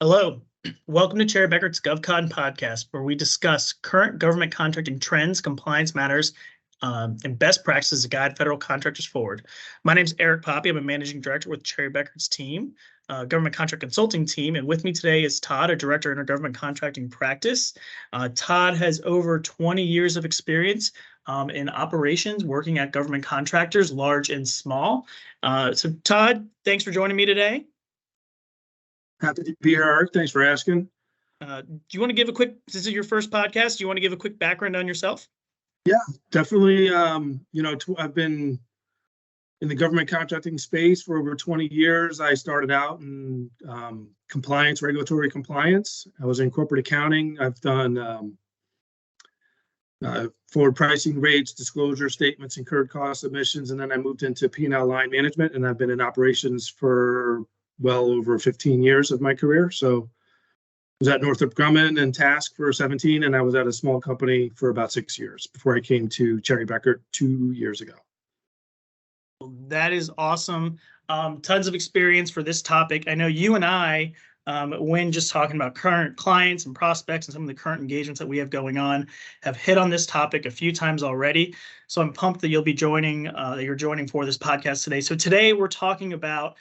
Hello, welcome to Chair Bekaert's GovCon podcast, where we discuss current government contracting trends, compliance matters, and best practices to guide federal contractors forward. My name is Eric Poppe. I'm a managing director with Chair Bekaert's team, government contract consulting team, and with me today is Todd, a director in our government contracting practice. Todd has over 20 years of experience in operations, working at government contractors, large and small. So Todd, thanks for joining me today. Happy to be here, Art. Thanks for asking. Do you want to give a quick, this is your first podcast, do you want to give a quick background on yourself? Yeah, definitely. I've been in the government contracting space for over 20 years. I started out in compliance, regulatory compliance. I was in corporate accounting. I've done forward pricing rates, disclosure statements, incurred cost submissions, and then I moved into P&L line management, and I've been in operations for well over 15 years of my career. So I was at Northrop Grumman and Task for 17, and I was at a small company for about 6 years before I came to Cherry Bekaert 2 years ago. That is awesome. Tons of experience for this topic. I know you and I, when just talking about current clients and prospects and some of the current engagements that we have going on, have hit on this topic a few times already. So I'm pumped that you'll be joining, that you're joining for this podcast today. So today we're talking about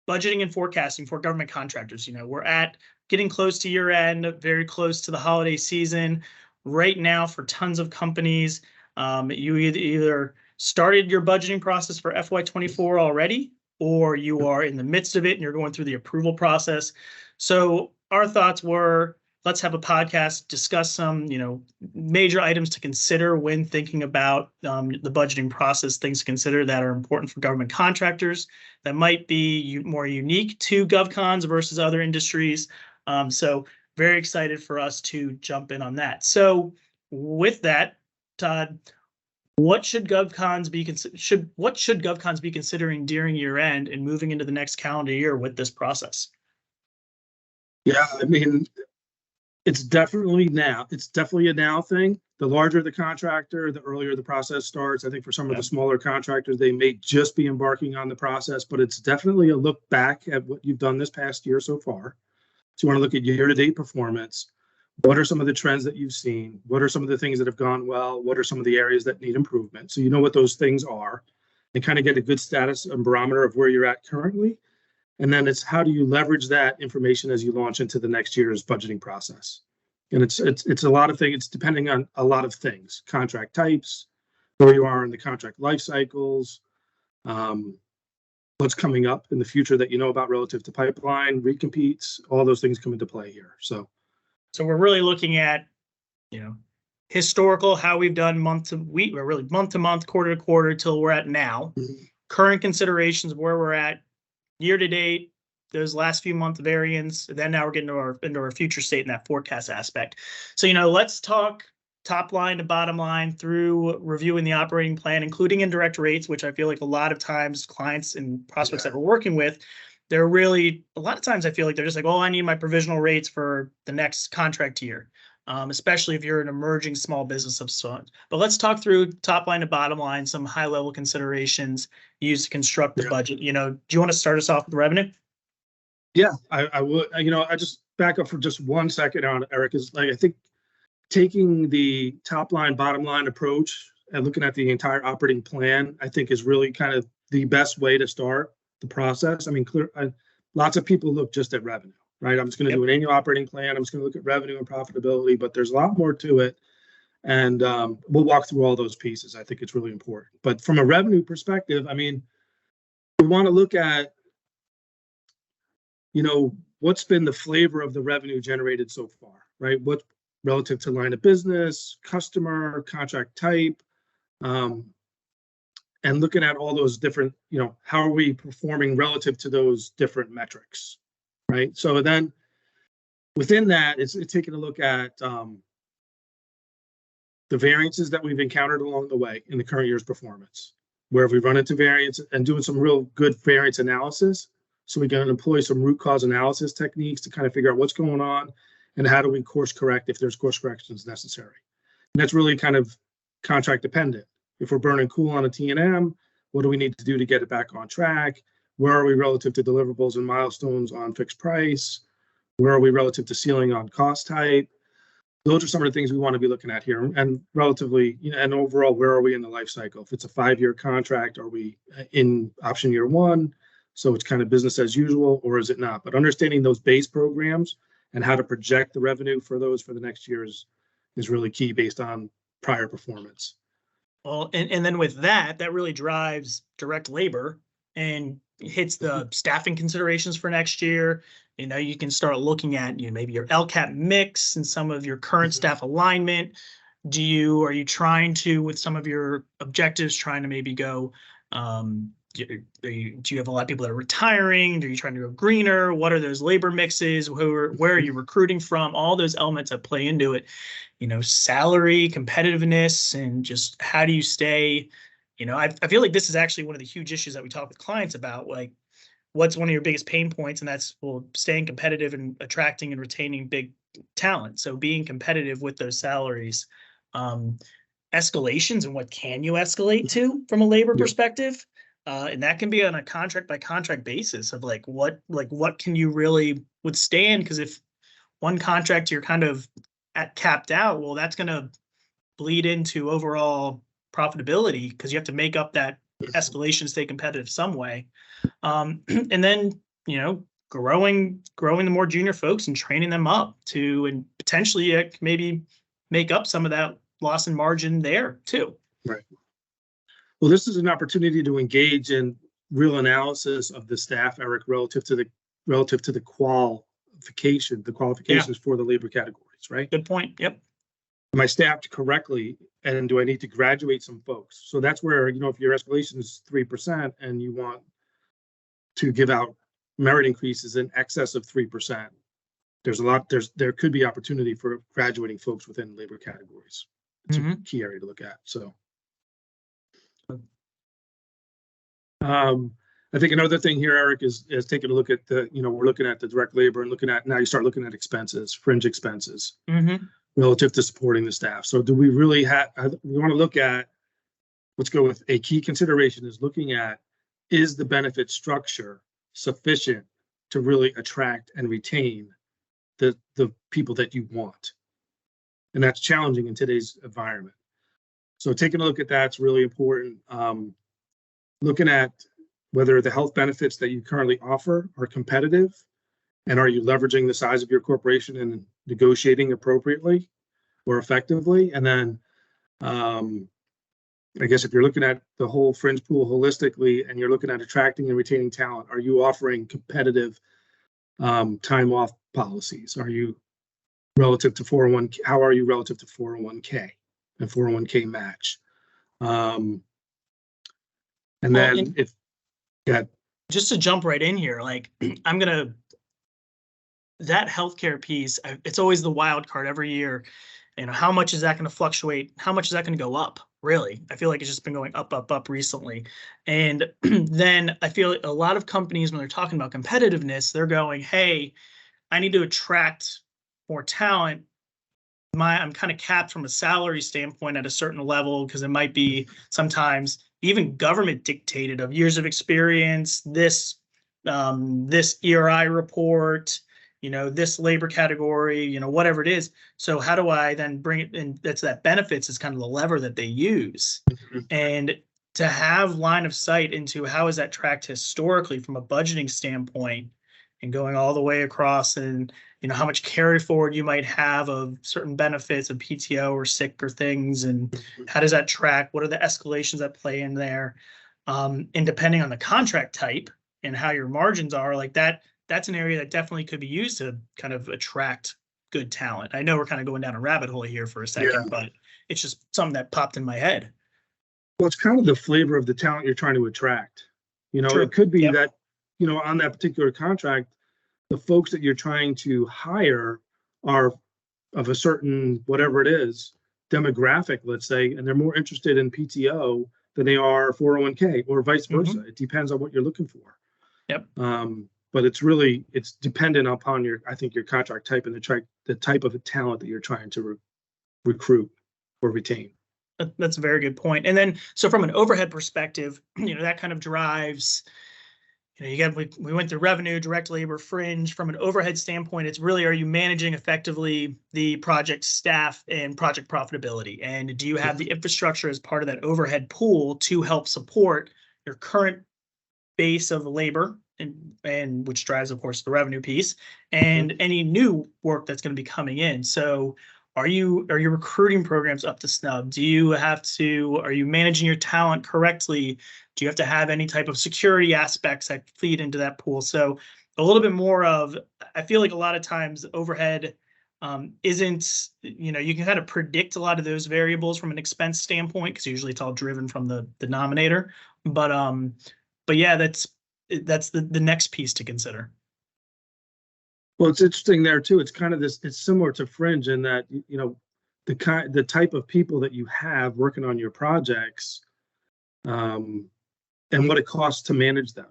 budgeting and forecasting for government contractors. You know, we're getting close to year end, very close to the holiday season. Right now, for tons of companies, you either started your budgeting process for FY24 already, or you are in the midst of it and you're going through the approval process. So our thoughts were, let's have a podcast, discuss some, major items to consider when thinking about the budgeting process, things to consider that are important for government contractors that might be more unique to GovCons versus other industries. So very excited for us to jump in on that. So with that, Todd, what should GovCons be considering during year end and moving into the next calendar year with this process? Yeah, I mean, it's definitely a now thing. The larger the contractor, the earlier the process starts. I think for some of the smaller contractors, they may just be embarking on the process, but it's definitely a look back at what you've done this past year so far. So you want to look at year-to-date performance. What are some of the trends that you've seen? What are some of the things that have gone well? What are some of the areas that need improvement? So you know what those things are and kind of get a good status and barometer of where you're at currently. And then it's how do you leverage that information as you launch into the next year's budgeting process? And it's a lot of things. It's depending on a lot of things: contract types, where you are in the contract life cycles, what's coming up in the future that you know about relative to pipeline, recompetes, all those things come into play here. So we're really looking at, historical, how we've done month to week, or really month to month, quarter to quarter, till we're at now. Mm-hmm. Current considerations of where we're at year to date, those last few month variants, and then now we're getting into our future state in that forecast aspect. So, let's talk top line to bottom line through reviewing the operating plan, including indirect rates, which I feel like a lot of times clients and prospects that we're working with, they're really, a lot of times I feel like they're just like, oh, I need my provisional rates for the next contract year, especially if you're an emerging small business of sorts. But let's talk through top line to bottom line, some high level considerations used to construct the budget. Do you want to start us off with revenue? Yeah, I would. I just back up for just 1 second on Eric. Is like, I think taking the top line, bottom line approach and looking at the entire operating plan, I think is really kind of the best way to start the process. I mean, lots of people look just at revenue, right? I'm just going to do an annual operating plan. I'm just going to look at revenue and profitability, but there's a lot more to it. And we'll walk through all those pieces. I think it's really important. But from a revenue perspective, I mean, we want to look at, what's been the flavor of the revenue generated so far, right? What relative to line of business, customer, contract type, and looking at all those different, how are we performing relative to those different metrics, right? So then within that, it's taking a look at the variances that we've encountered along the way in the current year's performance, where have we run into variance, and doing some real good variance analysis. So we can employ some root cause analysis techniques to kind of figure out what's going on and how do we course correct if there's course corrections necessary. And that's really kind of contract dependent. If we're burning cool on a T&M, what do we need to do to get it back on track? Where are we relative to deliverables and milestones on fixed price? Where are we relative to ceiling on cost type? Those are some of the things we want to be looking at here, and relatively, and overall, where are we in the life cycle? If it's a 5-year contract, are we in option year 1? So it's kind of business as usual, or is it not? But understanding those base programs and how to project the revenue for those for the next year is really key based on prior performance. Well, and then with that really drives direct labor and hits the staffing considerations for next year. You can start looking at, maybe your LCAP mix and some of your current staff alignment. Are you trying to, with some of your objectives, trying to maybe go, do you have a lot of people that are retiring? Are you trying to go greener? What are those labor mixes? Where are you recruiting from? All those elements that play into it, salary, competitiveness, and just how do you stay, I feel like this is actually one of the huge issues that we talk with clients about, like, what's one of your biggest pain points? And that's, well, staying competitive and attracting and retaining big talent. So being competitive with those salaries, escalations, and what can you escalate to from a labor perspective? And that can be on a contract by contract basis of what can you really withstand? Because if one contract you're kind of at capped out, well, that's going to bleed into overall profitability because you have to make up that escalation, stay competitive some way. And then, growing the more junior folks and training them up to, and potentially maybe make up some of that loss in margin there too. Right. Well, this is an opportunity to engage in real analysis of the staff, Eric, relative to the qualifications for the labor categories, right? Good point. Yep. Am I staffed correctly, and do I need to graduate some folks? So that's where, if your escalation is 3% and you want to give out merit increases in excess of 3%, there could be opportunity for graduating folks within labor categories. It's a key area to look at. So I think another thing here, Eric, is taking a look at we're looking at the direct labor and now you start looking at expenses, fringe expenses, relative to supporting the staff. So do we really we want to look at, let's go with a key consideration is looking at, is the benefit structure sufficient to really attract and retain the people that you want? And that's challenging in today's environment. So taking a look at that's really important. Looking at whether the health benefits that you currently offer are competitive, and are you leveraging the size of your corporation and negotiating appropriately or effectively? And then I guess if you're looking at the whole fringe pool holistically and you're looking at attracting and retaining talent, are you offering competitive time off policies? Are you relative to 401? How are you relative to 401k and 401k match? And then just to jump right in here, that healthcare piece, it's always the wild card every year. How much is that going to fluctuate? How much is that going to go up? Really, I feel like it's just been going up, up, up recently. And then I feel like a lot of companies, when they're talking about competitiveness, they're going, hey, I need to attract more talent. I'm kind of capped from a salary standpoint at a certain level, because it might be sometimes even government dictated of years of experience, this ERI report, this labor category, whatever it is. So how do I then bring it in? That benefits is kind of the lever that they use. And to have line of sight into how is that tracked historically from a budgeting standpoint, and going all the way across, and how much carry forward you might have of certain benefits of PTO or sick or things, and how does that track? What are the escalations that play in there? And depending on the contract type and how your margins are, that's an area that definitely could be used to kind of attract good talent. I know we're kind of going down a rabbit hole here for a second, but it's just something that popped in my head. Well, it's kind of the flavor of the talent you're trying to attract. True. It could be that, on that particular contract, the folks that you're trying to hire are of a certain, whatever it is, demographic, let's say, and they're more interested in PTO than they are 401k, or vice versa. It depends on what you're looking for. Yep. But it's dependent upon your contract type and the type of talent that you're trying to recruit or retain. That's a very good point. And then, so from an overhead perspective, that kind of drives, we went through revenue, direct labor, fringe. From an overhead standpoint, it's really, are you managing effectively the project staff and project profitability? And do you have the infrastructure as part of that overhead pool to help support your current base of labor and which drives, of course, the revenue piece and any new work that's going to be coming in? So are your recruiting programs up to snub? Are you managing your talent correctly? Do you have to have any type of security aspects that feed into that pool? So a little bit more of, I feel like a lot of times overhead isn't, you can kind of predict a lot of those variables from an expense standpoint, because usually it's all driven from the denominator. But yeah, that's the next piece to consider. Well, it's interesting there too. It's kind of this, it's similar to Fringe in that, the type of people that you have working on your projects, and what it costs to manage them,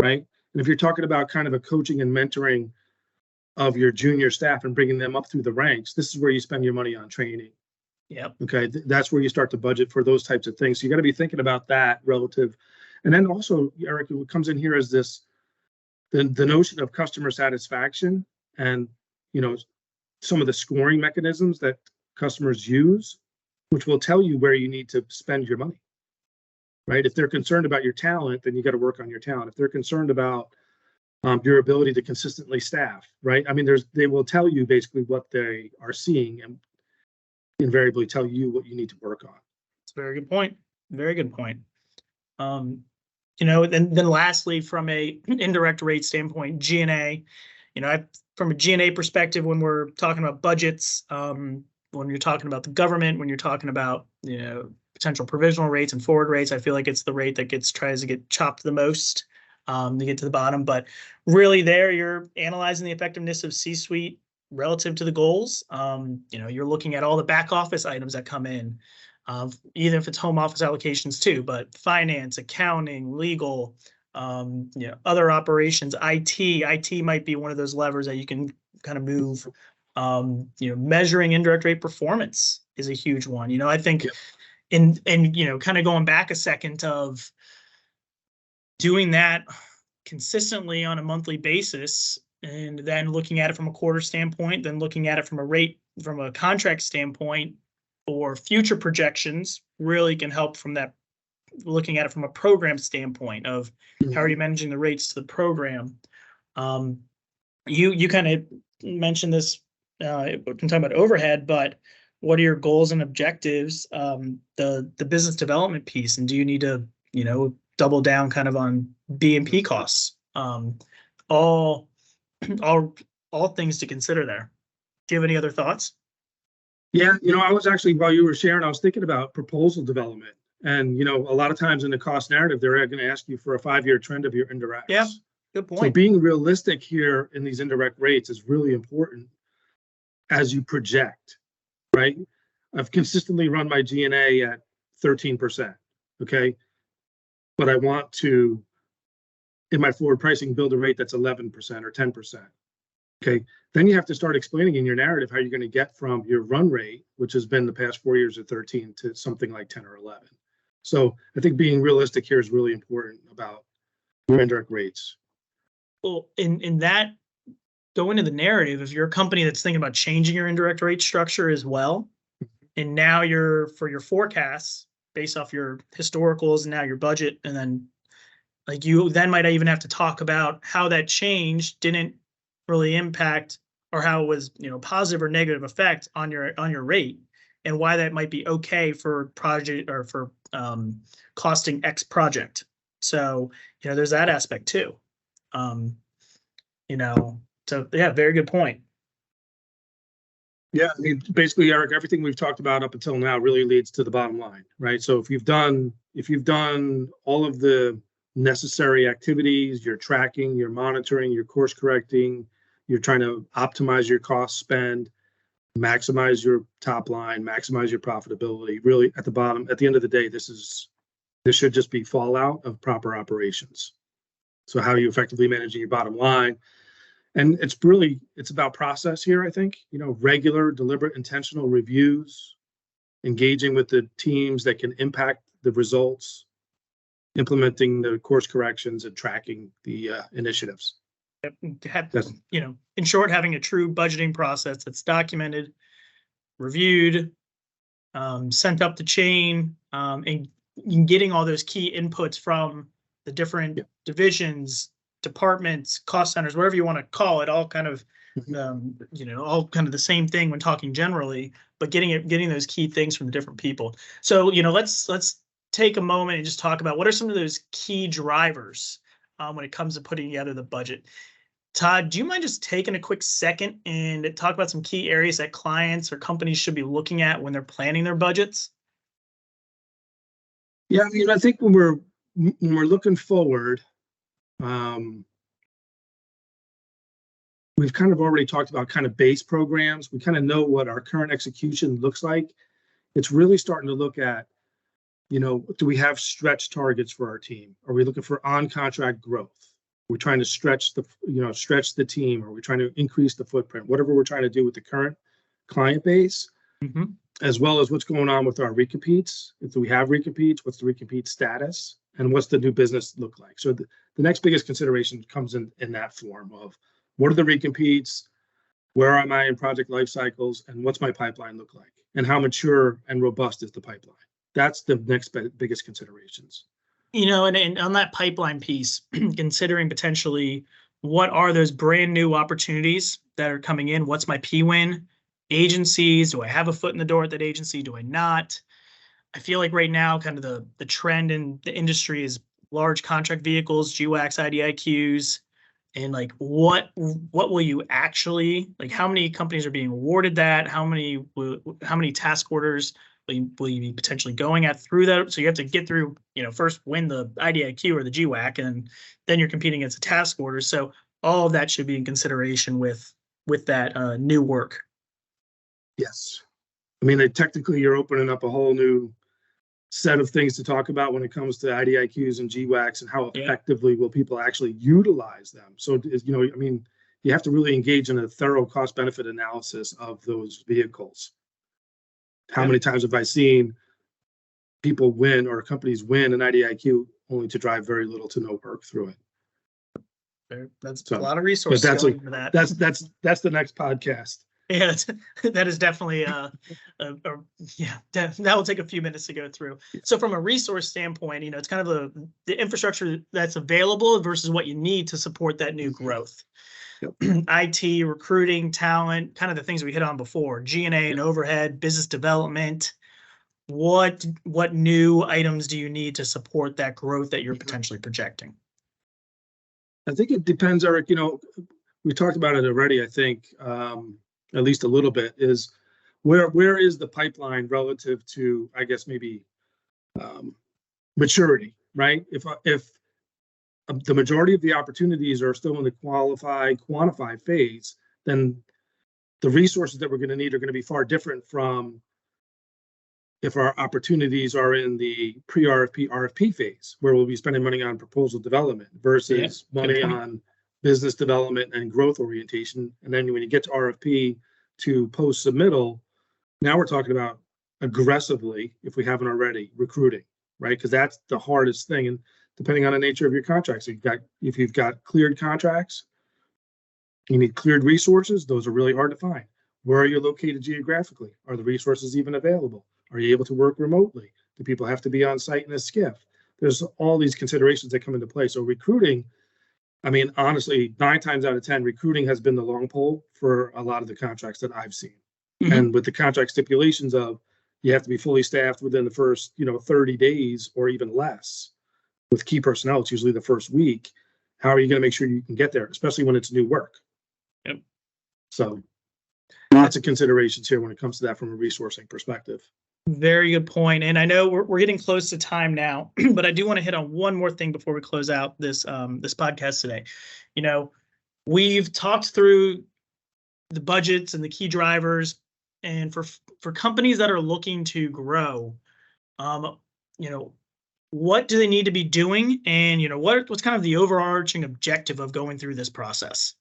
right? And if you're talking about kind of a coaching and mentoring of your junior staff and bringing them up through the ranks, this is where you spend your money on training. Yep. Okay. That's where you start to budget for those types of things. So you got to be thinking about that relative. And then also, Eric, what comes in here is this, the notion of customer satisfaction and, some of the scoring mechanisms that customers use, which will tell you where you need to spend your money, right? If they're concerned about your talent, then you got to work on your talent. If they're concerned about your ability to consistently staff, right? I mean, they will tell you basically what they are seeing and invariably tell you what you need to work on. It's a very good point. Very good point. Then lastly, from a indirect rate standpoint, G&A, from a G&A perspective, when we're talking about budgets, when you're talking about the government, when you're talking about, potential provisional rates and forward rates, I feel like it's the rate that tries to get chopped the most to get to the bottom. But really there, you're analyzing the effectiveness of C-suite relative to the goals. You're looking at all the back office items that come in, even if it's home office allocations too, but finance, accounting, legal, other operations, IT might be one of those levers that you can kind of move. Measuring indirect rate performance is a huge one. I think in kind of going back a second of doing that consistently on a monthly basis, and then looking at it from a quarter standpoint, then looking at it from a contract standpoint, or future projections really can help from that, looking at it from a program standpoint of how are you managing the rates to the program. You kind of mentioned this, we're talking about overhead, but what are your goals and objectives, the business development piece, and do you need to, double down kind of on B&P costs? All things to consider there. Do you have any other thoughts? Yeah, I was actually, while you were sharing, I was thinking about proposal development. And, a lot of times in the cost narrative, they're going to ask you for a 5-year trend of your indirects. Yeah, good point. So being realistic here in these indirect rates is really important as you project, right? I've consistently run my G&A at 13%, okay? But I want to, in my forward pricing, build a rate that's 11% or 10%. Okay, then you have to start explaining in your narrative how you're going to get from your run rate, which has been the past 4 years of 13, to something like 10 or 11. So I think being realistic here is really important about your indirect rates. Well, in that, go into the narrative, if you're a company that's thinking about changing your indirect rate structure as well, and now for your forecasts based off your historicals and now your budget, and then you then might even have to talk about how that change didn't really impact, or how it was, positive or negative effect on your rate, and why that might be okay for project or for costing X project. So, there's that aspect too. So yeah, very good point. Yeah, I mean, basically, Eric, everything we've talked about up until now really leads to the bottom line, right? So if you've done all of the necessary activities, you're tracking, you're monitoring, you're course correcting, you're trying to optimize your cost spend, maximize your top line, maximize your profitability. Really, at the end of the day, this should just be fallout of proper operations. So how are you effectively managing your bottom line? And it's about process here, I think. Regular, deliberate, intentional reviews, engaging with the teams that can impact the results, implementing the course corrections and tracking the initiatives. In short, having a true budgeting process that's documented, reviewed, sent up the chain, and getting all those key inputs from the different divisions, departments, cost centers, whatever you want to call it, all kind of, all kind of the same thing when talking generally, but getting those key things from the different people. So, let's take a moment and just talk about what are some of those key drivers when it comes to putting together the budget. Todd, do you mind just taking a quick second and talk about some key areas that clients or companies should be looking at when they're planning their budgets? Yeah, I mean, I think when we're looking forward, we've kind of already talked about kind of base programs. We kind of know what our current execution looks like. It's really starting to look at, do we have stretch targets for our team? Are we looking for on-contract growth? We're trying to stretch the team. Are we trying to increase the footprint? Whatever we're trying to do with the current client base, as well as what's going on with our recompetes. If we have recompetes, what's the recompete status, and what's the new business look like? So the next biggest consideration comes in that form of what are the recompetes, where am I in project life cycles, and what's my pipeline look like, and how mature and robust is the pipeline? That's the next biggest considerations. And on that pipeline piece, considering potentially what are those brand new opportunities that are coming in? What's my P-win? Agencies, do I have a foot in the door at that agency? Do I not? I feel like right now, kind of the trend in the industry is large contract vehicles, GWACs, IDIQs, and like what will you actually, like how many companies are being awarded that? How many task orders will you be potentially going at through that? So you have to get through, first win the IDIQ or the GWAC, and then you're competing against a task order. So all of that should be in consideration with that new work. Yes. I mean, technically you're opening up a whole new set of things to talk about when it comes to IDIQs and GWACs and how effectively will people actually utilize them. So, you have to really engage in a thorough cost benefit analysis of those vehicles. How many times have I seen people win or companies win an IDIQ only to drive very little to no work through it? That's a lot of resources. That's the next podcast. Yeah, that is definitely that will take a few minutes to go through. So from a resource standpoint, it's kind of the infrastructure that's available versus what you need to support that new growth. IT, recruiting, talent, kind of the things we hit on before, G&A and overhead, business development. What new items do you need to support that growth that you're potentially projecting? I think it depends, Eric. We talked about it already, I think, at least a little bit, is where is the pipeline relative to, I guess, maybe maturity, right? If the majority of the opportunities are still in the quantify phase, then the resources that we're going to need are going to be far different from if our opportunities are in the pre-RFP, RFP phase, where we'll be spending money on proposal development versus money on business development and growth orientation. And then when you get to RFP to post-submittal, now we're talking about aggressively, if we haven't already, recruiting, right? Because that's the hardest thing. And depending on the nature of your contracts, if you've got cleared contracts, you need cleared resources. Those are really hard to find. Where are you located geographically? Are the resources even available? Are you able to work remotely? Do people have to be on site in a SCIF? There's all these considerations that come into play. So recruiting, honestly, 9 times out of 10, recruiting has been the long pole for a lot of the contracts that I've seen. And with the contract stipulations of you have to be fully staffed within the first, 30 days or even less. With key personnel, it's usually the first week. How are you going to make sure you can get there, especially when it's new work? Yep. So lots of considerations here when it comes to that from a resourcing perspective. Very good point. And I know we're getting close to time now, but I do want to hit on one more thing before we close out this podcast today. We've talked through the budgets and the key drivers, and for companies that are looking to grow, what do they need to be doing, and what's kind of the overarching objective of going through this process?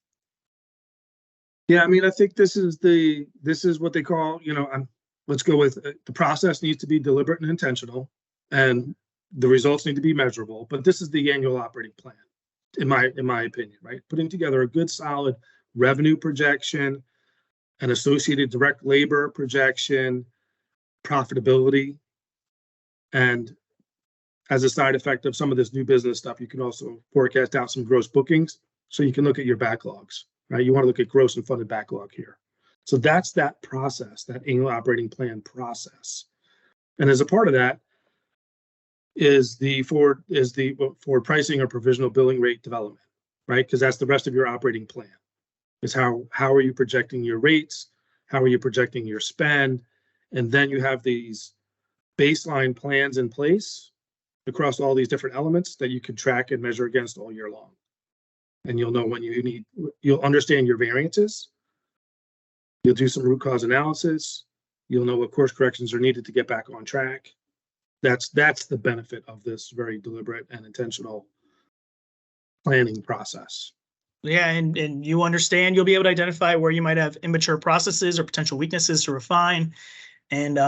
Yeah, I think this is what they call, let's go with the process needs to be deliberate and intentional. And the results need to be measurable, but this is the annual operating plan, in my opinion, right? Putting together a good solid revenue projection, an associated direct labor projection, profitability, and as a side effect of some of this new business stuff, you can also forecast out some gross bookings, so you can look at your backlogs, right? You want to look at gross and funded backlog here. So that's that process, that annual operating plan process. And as a part of that is the forward pricing or provisional billing rate development, right? Because that's the rest of your operating plan. Is how are you projecting your rates? How are you projecting your spend? And then you have these baseline plans in place across all these different elements that you can track and measure against all year long. And you'll know when you'll understand your variances. You'll do some root cause analysis. You'll know what course corrections are needed to get back on track. That's the benefit of this very deliberate and intentional planning process. Yeah, and you understand, you'll be able to identify where you might have immature processes or potential weaknesses to refine, and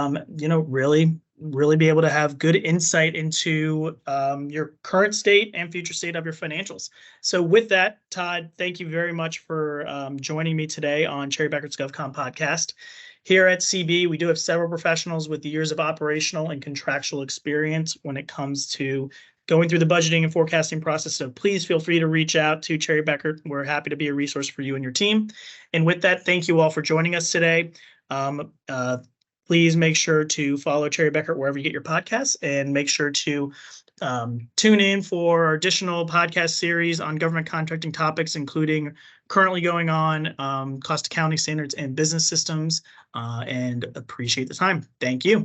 really be able to have good insight into your current state and future state of your financials. So with that, Todd, thank you very much for joining me today on Cherry Bekart's GovCon podcast. Here at CB, we do have several professionals with years of operational and contractual experience when it comes to going through the budgeting and forecasting process. So please feel free to reach out to Cherry Bekaert. We're happy to be a resource for you and your team. And with that, thank you all for joining us today. Please make sure to follow Cherry Bekaert wherever you get your podcasts, and make sure to tune in for our additional podcast series on government contracting topics, including currently going on cost accounting standards and business systems, and appreciate the time. Thank you.